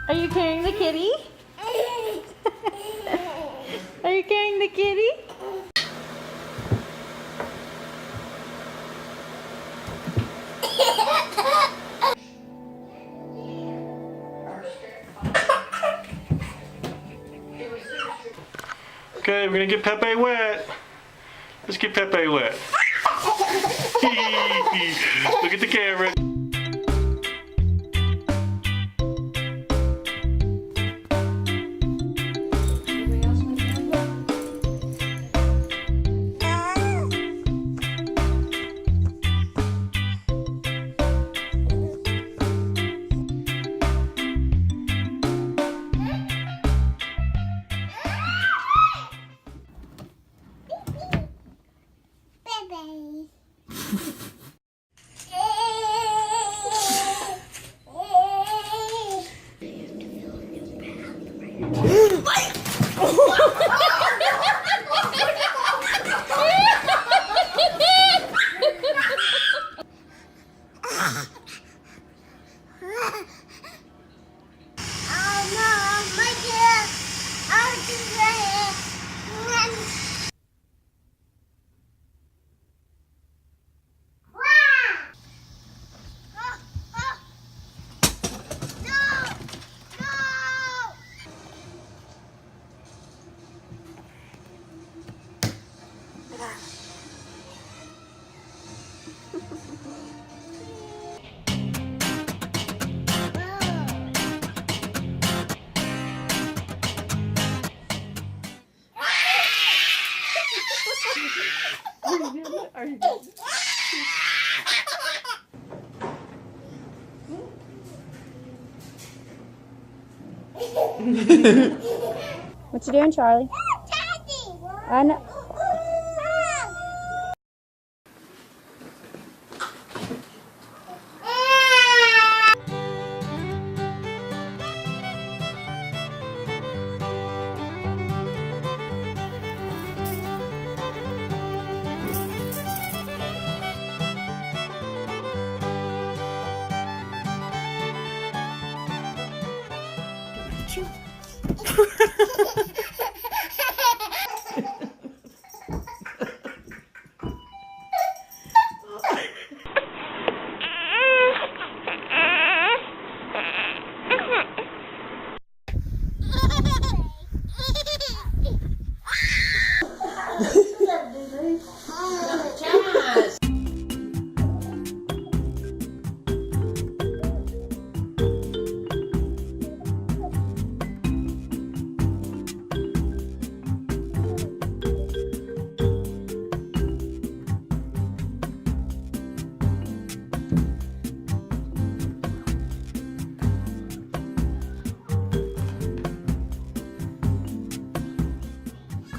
Are you carrying the kitty? Are you carrying the kitty? Okay, we're gonna get Pepe wet. Let's get Pepe wet. Look at the camera. Are you good? What you doing, Charlie? I know.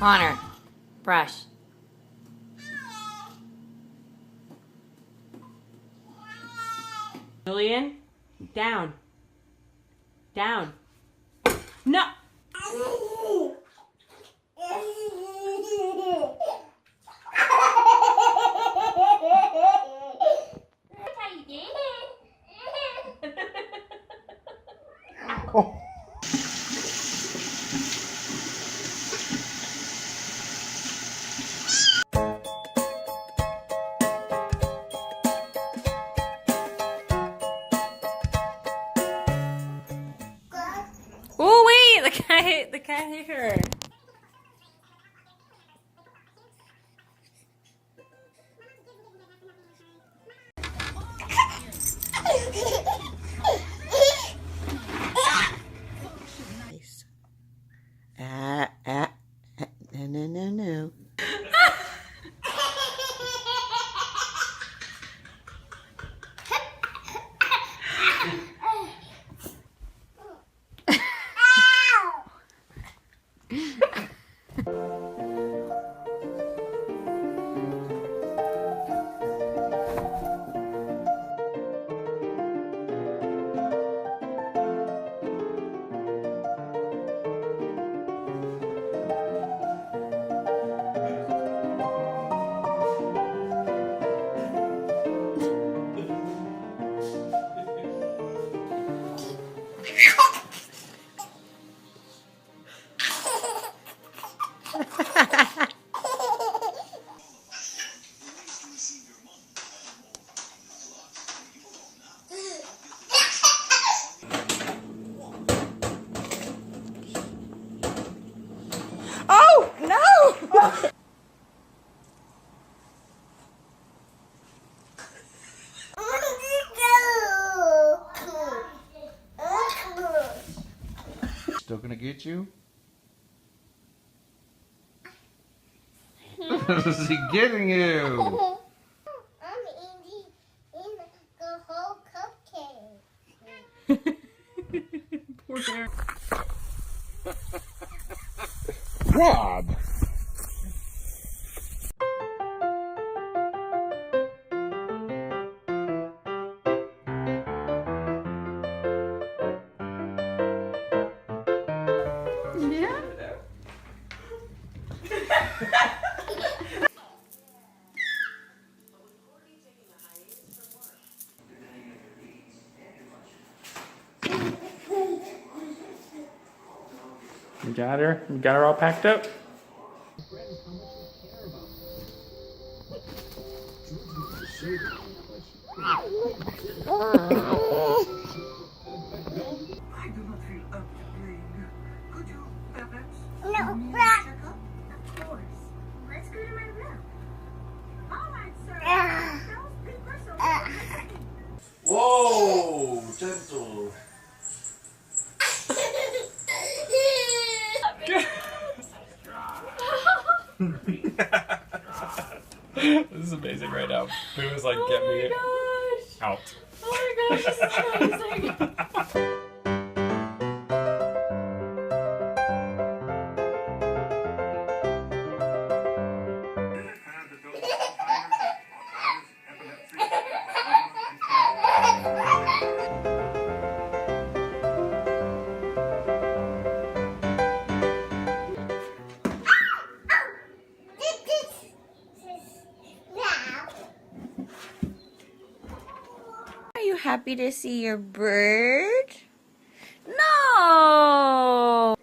Connor, brush. Julian, down. Down. No! Oh wait, the cat hit her. gonna get you? Is he getting you? I'm eating the whole cupcake. Poor bear. Rob! Yeah? You got her? You got her all packed up? I do not feel up to playing. Could you perhaps No, give me a Rob. checkup? Of course. Let's go to my room. All right, sir. Ah. Don't be personal. Whoa! Gentle. This is amazing right now. Boo is like, get me out. Oh my gosh, this is amazing. Are you happy to see your bird? No!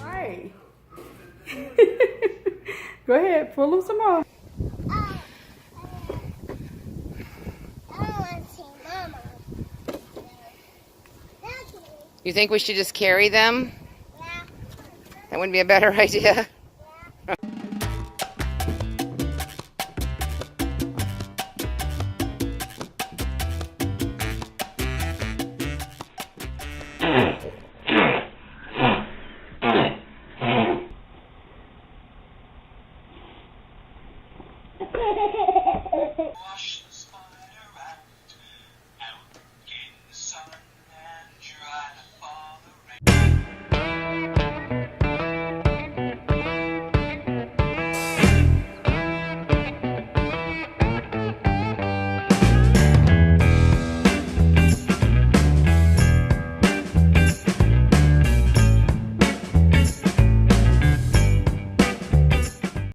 Right. Go ahead, pull them some more. I want to see Mama. You think we should just carry them? Yeah. That wouldn't be a better idea.